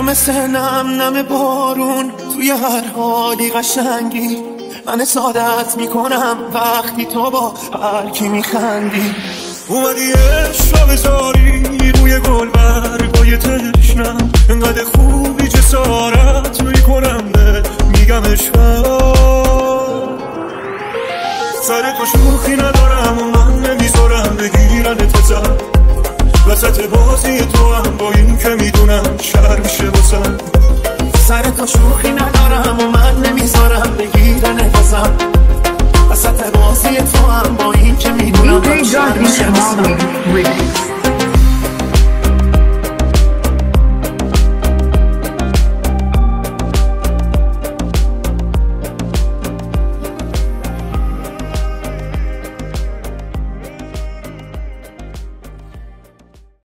مثل نم بارون توی هر حالی قشنگی. من سعادت میکنم وقتی تو با هر کی میخندی. اومدی عشق رو بذاری روی گل برگای تشنم، انقدر خوبی جسارت میکنم به میگم عشقم. سر تو شوخی ندارم و من نمیذارم بگیرن تزم، وسط بازی تو هم با این که میدونم شر میشه بسن. سر تو شوخی ندارم و من نمیذارم بگیرن تزم، وسط بازی تو هم با این که میدونم شر میشه بسن.